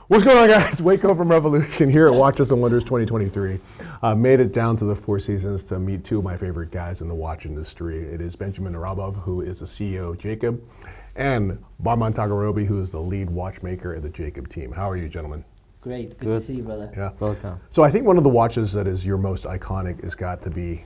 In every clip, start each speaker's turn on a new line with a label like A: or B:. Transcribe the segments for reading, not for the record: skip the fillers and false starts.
A: What's going on, guys? Waco from Revolution here at Watches and Wonders 2023. Made it down to the Four Seasons to meet two of my favorite guys in the watch industry. It is Benjamin Arabov, who is the CEO of Jacob, and Barman Tagarobi, who is the lead watchmaker at the Jacob team. How are you, gentlemen?
B: Great. Good to see you, brother.
A: Yeah.
C: Welcome.
A: So I think one of the watches that is your most iconic has got to be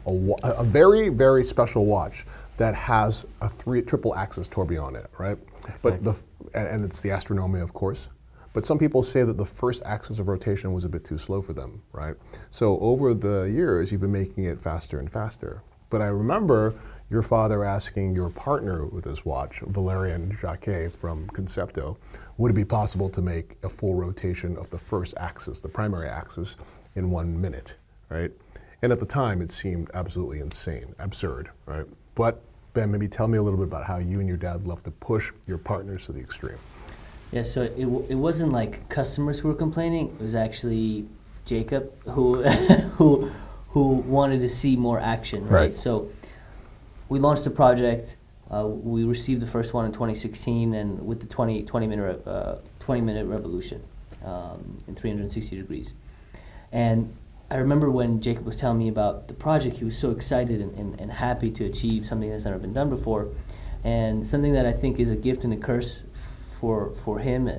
A: a very, very special watch that has a triple axis tourbillon in it, right?
C: Exactly.
A: But and it's the Astronomia, of course. But some people say that the first axis of rotation was a bit too slow for them, right? So over the years, you've been making it faster and faster. But I remember your father asking your partner with this watch, Valerian Jacquet from Concepto, would it be possible to make a full rotation of the first axis, the primary axis, in 1 minute, right? And at the time, it seemed absolutely insane, absurd, right? But Ben, maybe tell me a little bit about how you and your dad love to push your partners to the extreme.
B: Yeah, so it wasn't like customers who were complaining. It was actually Jacob who who wanted to see more action, right? So we launched the project. We received the first one in 2016, and with the 20 minute revolution in 360 degrees. And I remember when Jacob was telling me about the project, he was so excited and happy to achieve something that's never been done before, and something that I think is a gift and a curse for him,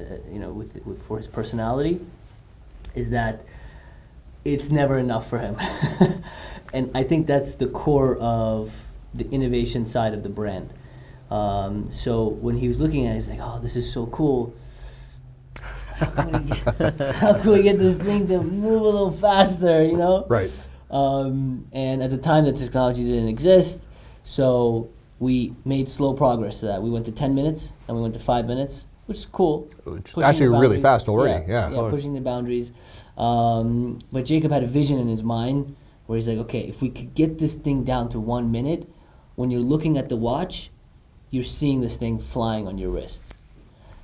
B: for his personality, is that it's never enough for him. And I think that's the core of the innovation side of the brand. So when he was looking at it, he's like, oh, this is so cool. How can we get this thing to move a little faster, you know?
A: Right.
B: And at the time, the technology didn't exist, so we made slow progress to that. We went to 10 minutes, and we went to 5 minutes, which is cool.
A: It's actually really fast already, yeah.
B: Yeah, pushing the boundaries. But Jacob had a vision in his mind where he's like, okay, if we could get this thing down to 1 minute, when you're looking at the watch, you're seeing this thing flying on your wrist.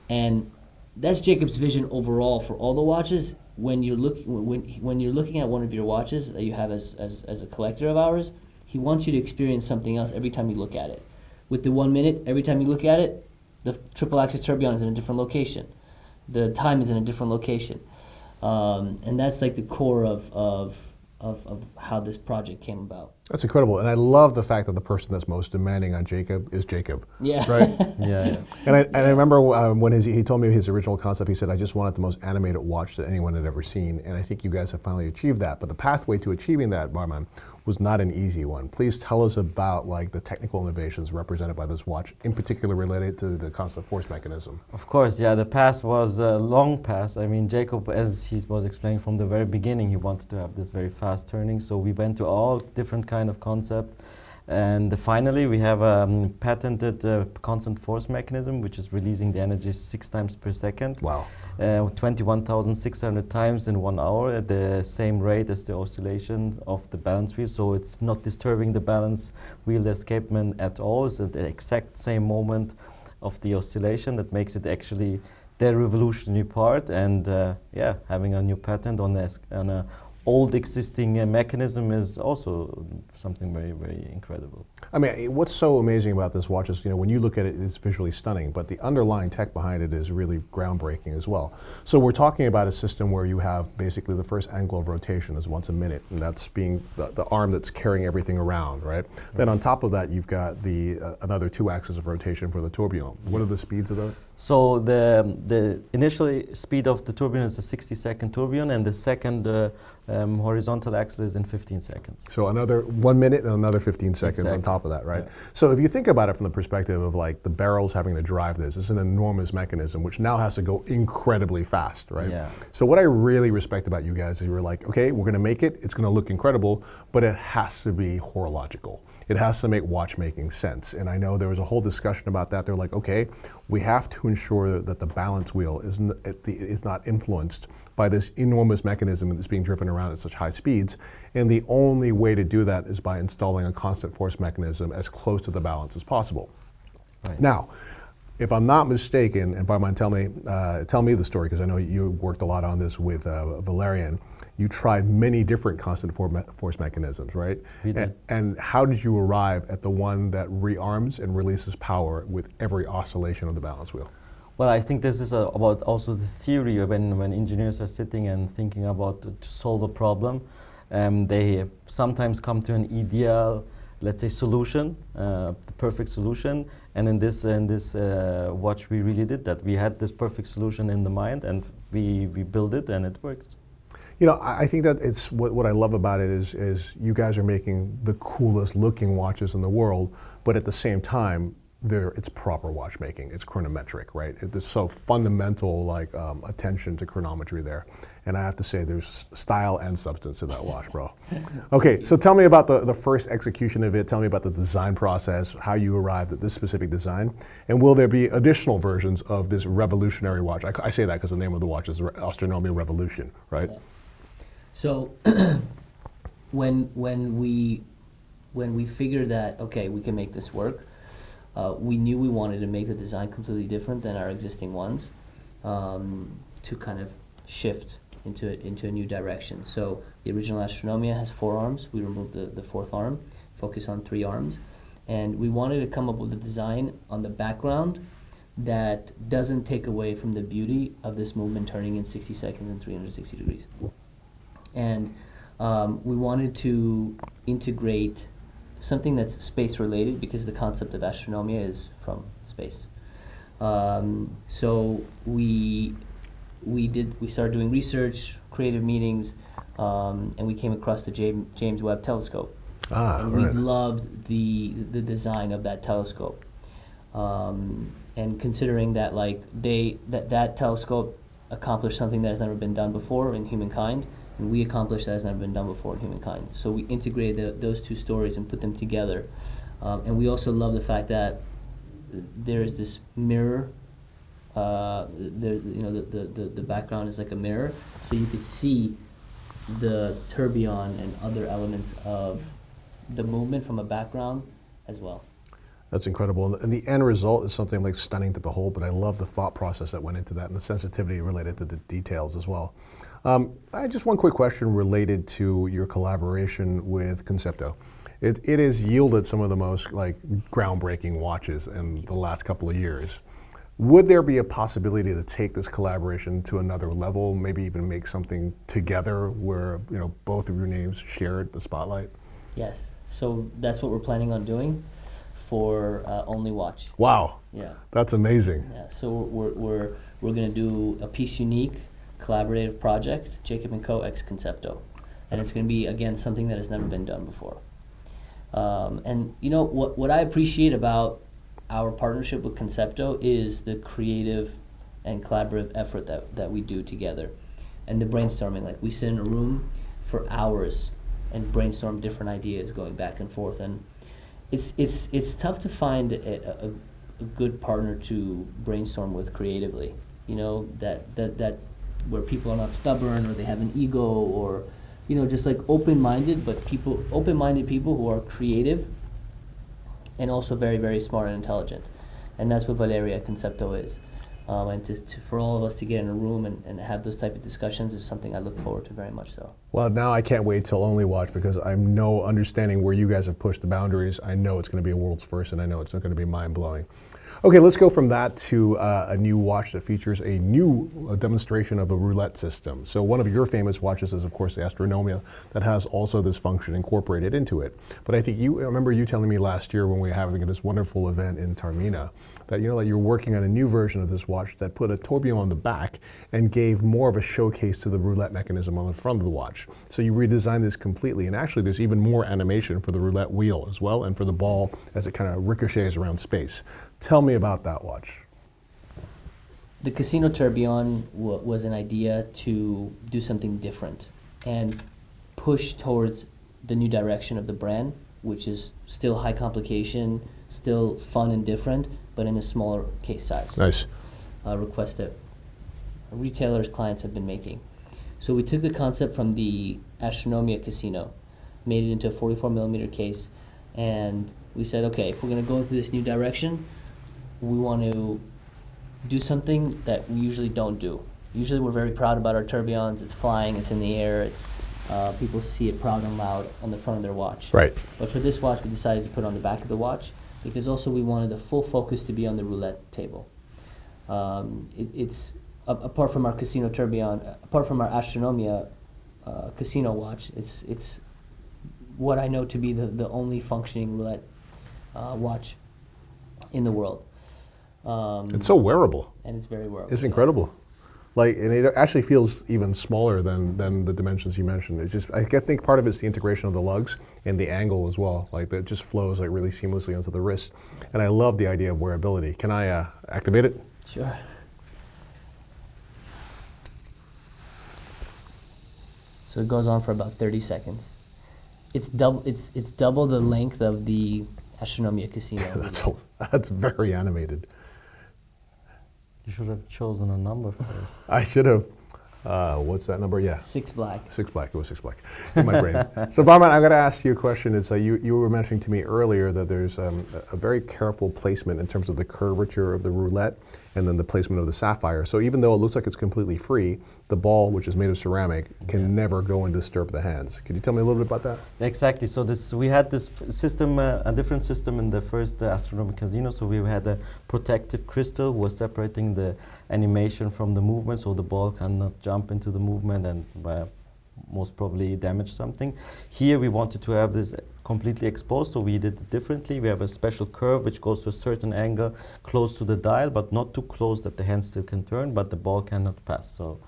B: And that's Jacob's vision overall for all the watches. When you're looking at one of your watches that you have as a collector of ours, he wants you to experience something else every time you look at it. With the 1 minute, every time you look at it, the triple axis tourbillon is in a different location. The time is in a different location. And that's like the core of how this project came about.
A: That's incredible, and I love the fact that the person that's most demanding on Jacob is Jacob.
B: Yeah.
A: Right.
C: Yeah.
A: And I remember when he told me his original concept. He said, "I just wanted the most animated watch that anyone had ever seen," and I think you guys have finally achieved that. But the pathway to achieving that, Barman, was not an easy one. Please tell us about like the technical innovations represented by this watch, in particular related to the constant force mechanism.
C: Of course, yeah. The path was a long path. I mean, Jacob, as he was explaining from the very beginning, he wanted to have this very fast turning. So we went to all different kind of concept, and finally we have a patented constant force mechanism, which is releasing the energy 6 times per second.
A: Wow.
C: 21,600 times in 1 hour at the same rate as the oscillation of the balance wheel, so it's not disturbing the balance wheel escapement at all. It's at the exact same moment of the oscillation that makes it actually the revolutionary part. And yeah, having a new patent on a old existing mechanism is also something very, very incredible.
A: I mean, what's so amazing about this watch is, when you look at it, it's visually stunning, but the underlying tech behind it is really groundbreaking as well. So we're talking about a system where you have basically the first angle of rotation is once a minute, and that's being the arm that's carrying everything around, right? Then on top of that, you've got the another 2 axes of rotation for the tourbillon. What are the speeds of those?
C: So the initial speed of the tourbillon is a 60-second tourbillon, and the second horizontal axle is in 15 seconds.
A: So another 1 minute and another 15 seconds
C: Exactly.
A: on top of that, right?
C: Yeah.
A: So if you think about it from the perspective of like the barrels having to drive this, it's an enormous mechanism which now has to go incredibly fast, right?
C: Yeah.
A: So what I really respect about you guys is you're like, okay, we're gonna make it, it's gonna look incredible, but it has to be horological. It has to make watchmaking sense. And I know there was a whole discussion about that. They're like, okay, we have to ensure that the balance wheel is not influenced by this enormous mechanism that's being driven around at such high speeds. And the only way to do that is by installing a constant force mechanism as close to the balance as possible.
C: Right.
A: Now, if I'm not mistaken, and Barman, tell me the story, because I know you worked a lot on this with Valerian. You tried many different constant force mechanisms, right?
C: We did.
A: And how did you arrive at the one that rearms and releases power with every oscillation of the balance wheel?
C: Well, I think this is about also the theory when engineers are sitting and thinking about to solve a problem. They sometimes come to an ideal, let's say, solution, the perfect solution. And in this watch, we really did that. We had this perfect solution in the mind, and we built it, and it works.
A: You know, I think that it's what I love about it is you guys are making the coolest looking watches in the world, but at the same time, it's proper watchmaking. It's chronometric, right? There's so fundamental attention to chronometry there, and I have to say there's style and substance to that watch, bro. Okay, so tell me about the first execution of it. Tell me about the design process, how you arrived at this specific design, and will there be additional versions of this revolutionary watch? I say that because the name of the watch is Astronomia Revolution, right?
B: Yeah. So when we figured that okay, we can make this work. We knew we wanted to make the design completely different than our existing ones, to kind of shift into a new direction. So the original Astronomia has 4 arms. We removed the 4th arm, focus on 3 arms, and we wanted to come up with a design on the background that doesn't take away from the beauty of this movement turning in 60 seconds and 360 degrees. And we wanted to integrate something that's space related because the concept of astronomia is from space. So we started doing research, creative meetings, and we came across the James Webb Telescope. And we loved the design of that telescope. And considering that that telescope accomplished something that has never been done before in humankind, and we accomplished that has never been done before in humankind. So we integrated those 2 stories and put them together. And we also love the fact that there is this mirror. The background is like a mirror, so you could see the tourbillon and other elements of the movement from a background as well.
A: That's incredible. And the end result is something like stunning to behold, but I love the thought process that went into that and the sensitivity related to the details as well. I just one quick question related to your collaboration with Concepto. It has yielded some of the most groundbreaking watches in the last couple of years. Would there be a possibility to take this collaboration to another level, maybe even make something together where both of your names shared the spotlight?
B: Yes, so that's what we're planning on doing for Only Watch.
A: Wow.
B: Yeah.
A: That's amazing.
B: Yeah. So we're going to do a piece unique collaborative project, Jacob & Co. X Concepto, and it's going to be again something that has never been done before. And what I appreciate about our partnership with Concepto is the creative and collaborative effort that we do together, and the brainstorming. Like we sit in a room for hours and brainstorm different ideas, going back and forth, and it's tough to find a good partner to brainstorm with creatively. That where people are not stubborn or they have an ego or just open-minded people who are creative and also very, very smart and intelligent. And that's what Valeria Concepto is. And for all of us to get in a room and have those type of discussions is something I look forward to very much so.
A: Well, now I can't wait till Only Watch because I'm understanding where you guys have pushed the boundaries. I know it's going to be a world's first, and I know it's going to be mind-blowing. Okay, let's go from that to a new watch that features a new demonstration of a roulette system. So one of your famous watches is, of course, the Astronomia that has also this function incorporated into it. But I remember you telling me last year when we were having this wonderful event in Taormina that you're working on a new version of this watch that put a tourbillon on the back and gave more of a showcase to the roulette mechanism on the front of the watch. So you redesigned this completely, and actually there's even more animation for the roulette wheel as well and for the ball as it kind of ricochets around space. Tell me about that watch.
B: The Casino Tourbillon was an idea to do something different and push towards the new direction of the brand, which is still high complication, still fun and different, but in a smaller case size.
A: Nice.
B: Request that retailers, clients have been making. So we took the concept from the Astronomia Casino, made it into a 44mm case, and we said, okay, if we're going to go into this new direction, we want to do something that we usually don't do. Usually we're very proud about our tourbillons. It's flying, it's in the air, people see it proud and loud on the front of their watch.
A: Right.
B: But for this watch, we decided to put it on the back of the watch because also we wanted the full focus to be on the roulette table. It's apart from our casino tourbillon, apart from our Astronomia casino watch, it's what I know to be the only functioning roulette watch in the world.
A: It's so wearable.
B: And it's very wearable.
A: It's incredible. Like, and it actually feels even smaller than the dimensions you mentioned. It's just, I think part of it's the integration of the lugs and the angle as well. Like, it just flows like really seamlessly onto the wrist. And I love the idea of wearability. Can I activate it?
B: Sure. So it goes on for about 30 seconds. It's double the length of the Astronomia Casino.
A: That's very animated.
C: You should have chosen a number first.
A: I should have. What's that number? Yeah.
B: 6 black.
A: 6 black. It was 6 black in my brain. So, Barman, I'm going to ask you a question. It's you were mentioning to me earlier that there's a very careful placement in terms of the curvature of the roulette and then the placement of the sapphire. So even though it looks like it's completely free, the ball, which is made of ceramic, can never go and disturb the hands. Could you tell me a little bit about that?
C: Exactly. So we had this system, a different system in the first Astronomic Casino. So we had a protective crystal was separating the animation from the movement, so the ball cannot jump into the movement and most probably damage something. Here we wanted to have this completely exposed, so we did it differently. We have a special curve which goes to a certain angle close to the dial, but not too close that the hand still can turn, but the ball cannot pass. So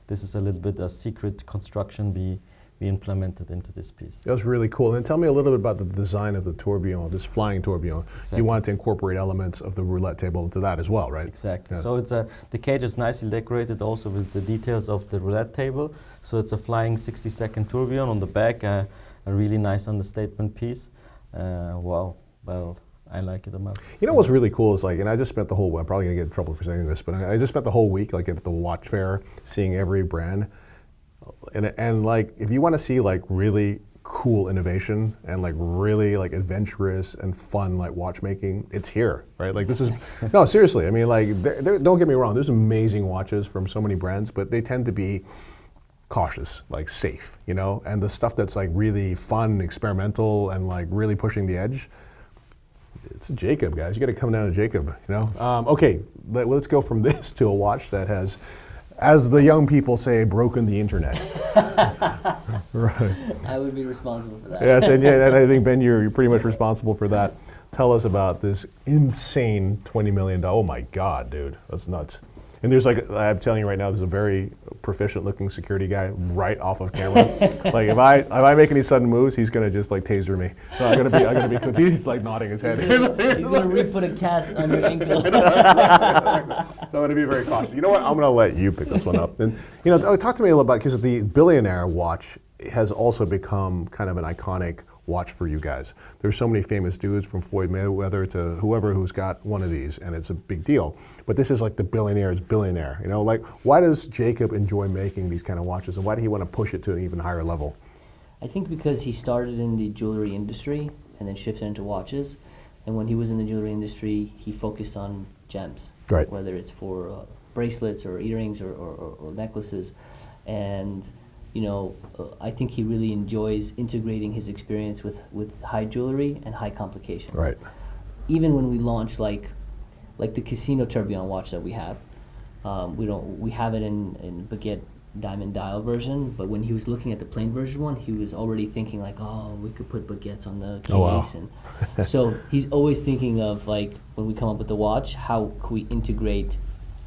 C: this is a little bit a secret construction we implemented into this piece.
A: That was really cool. And tell me a little bit about the design of the tourbillon, this flying tourbillon.
C: Exactly.
A: You wanted to incorporate elements of the roulette table into that as well, right?
C: Exactly.
A: Yeah.
C: So it's the cage is nicely decorated also with the details of the roulette table. So it's a flying 60-second tourbillon on the back, a really nice understatement piece. Wow. Well, I like it a lot.
A: You know what's really cool is like, and I just spent the whole, I'm probably gonna get in trouble for saying this, but I just spent the whole week like at the watch fair, seeing every brand. And like, if you want to see like really cool innovation and like really like adventurous and fun like watchmaking, it's here, right? Like this is, no, seriously. I mean, like, don't get me wrong. There's amazing watches from so many brands, but they tend to be cautious, like safe, you know? And the stuff that's like really fun, experimental, and like really pushing the edge, it's a Jacob, guys. You got to come down to Jacob, you know? Okay, let's go from this to a watch that has, as the young people say, broken the internet. Right.
B: I would be responsible for that.
A: Yes, and I think, Ben, you're pretty much responsible for that. Tell us about this insane $20 million. Oh my God, dude, that's nuts. And there's like, I'm telling you right now, there's a very proficient looking security guy right off of camera. Like if I make any sudden moves, he's gonna just like taser me. So I'm gonna be, he's like nodding his head.
B: He's gonna re-put a cast on your ankle.
A: So I'm gonna be very cautious. You know what? I'm gonna let you pick this one up. And you know, talk to me a little about, because the Billionaire watch has also become kind of an iconic watch for you guys. There's so many famous dudes from Floyd Mayweather to whoever who's got one of these, and it's a big deal. But this is like the Billionaire's Billionaire. You know, like why does Jacob enjoy making these kind of watches, and why do he want to push it to an even higher level?
B: I think because he started in the jewelry industry and then shifted into watches. And when he was in the jewelry industry, he focused on gems,
A: right?
B: Whether it's for bracelets or earrings or necklaces. And you know, I think he really enjoys integrating his experience with high jewelry and high complications.
A: Right.
B: Even when we launch like the casino tourbillon watch that we have, we have it in baguette diamond dial version. But when he was looking at the plain version one, he was already thinking like, oh, we could put baguettes on the case.
A: Oh, wow.
B: And so he's always thinking of like when we come up with the watch, how can we integrate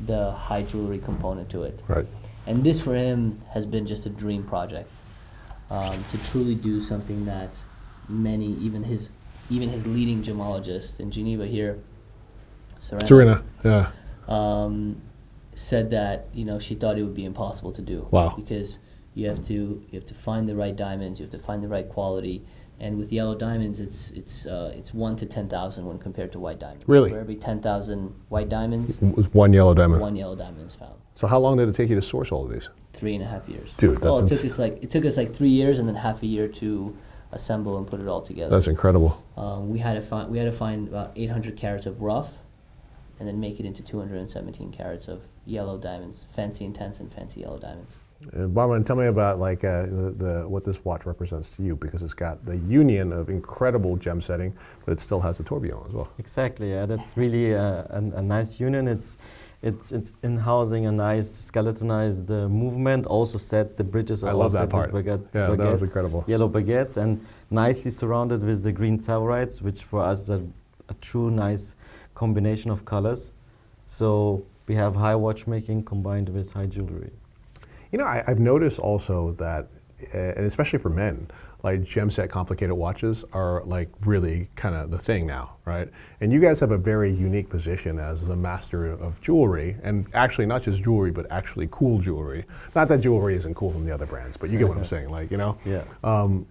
B: the high jewelry component to it?
A: Right.
B: And this for him has been just a dream project, to truly do something that many, even his leading gemologist in Geneva here,
A: Serena, yeah,
B: said that she thought it would be impossible to do.
A: Wow.
B: Because you have to find the right diamonds, you have to find the right quality, and with yellow diamonds, it's 1 to 10,000 when compared to white diamonds.
A: Really?
B: For every 10,000 white diamonds,
A: one yellow diamond.
B: one yellow diamond is found.
A: So how long did it take you to source all of these?
B: 3.5 years.
A: Dude, that's
B: it took us like 3 years and then half a year to assemble and put it all together.
A: That's incredible.
B: We had to find about 800 carats of rough, and then make it into 217 carats of yellow diamonds, fancy intense and fancy yellow diamonds.
A: Barman, tell me about like what this watch represents to you, because it's got the union of incredible gem setting, but it still has the tourbillon as well.
C: Exactly, yeah, that's really a nice union. It's in-housing a nice skeletonized movement. Also set the bridges.
A: I love that part.
C: Baguette,
A: yeah, that was incredible.
C: Yellow baguettes, and nicely surrounded with the green tellurites, which for us is a true nice combination of colors. So we have high watchmaking combined with high jewelry.
A: You know, I've noticed also that, and especially for men, like gem set complicated watches are like really kind of the thing now, right? And you guys have a very unique position as the master of jewelry, and actually not just jewelry, but actually cool jewelry. Not that jewelry isn't cool from the other brands, but you get what I'm saying, like, you know?
C: Yeah.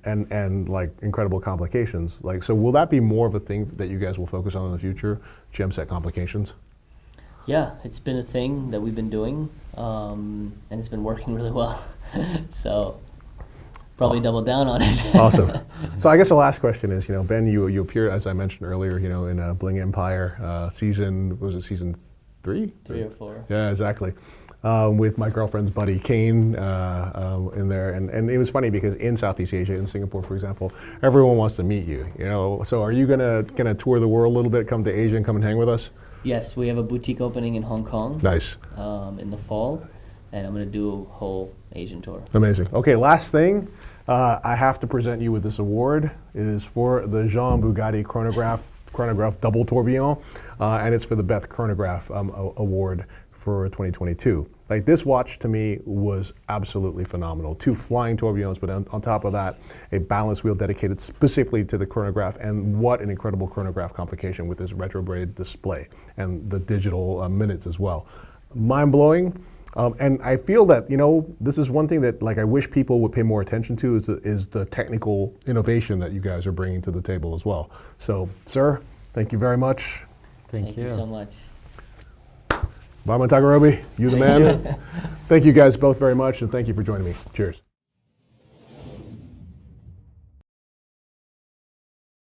A: And like incredible complications. Like, so will that be more of a thing that you guys will focus on in the future, gem set complications?
B: Yeah, it's been a thing that we've been doing, and it's been working really well. So probably double down on it.
A: Awesome. So I guess the last question is, you know, Ben, you appeared, as I mentioned earlier, you know, in Bling Empire season, was it season 3?
B: 3 or 4.
A: Yeah, exactly. With my girlfriend's buddy Kane in there, and it was funny because in Southeast Asia, in Singapore, for example, everyone wants to meet you. You know, so are you gonna tour the world a little bit, come to Asia and come and hang with us?
B: Yes, we have a boutique opening in Hong Kong.
A: Nice.
B: In the fall, and I'm going to do a whole Asian tour.
A: Amazing. Okay, last thing, I have to present you with this award. It is for the Jean Bugatti chronograph double tourbillon, and it's for the Beth Chronograph Award for 2022. Like, this watch to me was absolutely phenomenal. 2 flying tourbillons, but on top of that, a balance wheel dedicated specifically to the chronograph, and what an incredible chronograph complication with this retrograde display and the digital minutes as well. Mind-blowing. And I feel that, you know, this is one thing that like I wish people would pay more attention to is the technical innovation that you guys are bringing to the table as well. So, sir, thank you very much.
C: Thank you
B: so much.
A: Barman Tagarobi, you the man. Thank you guys both very much, and thank you for joining me. Cheers.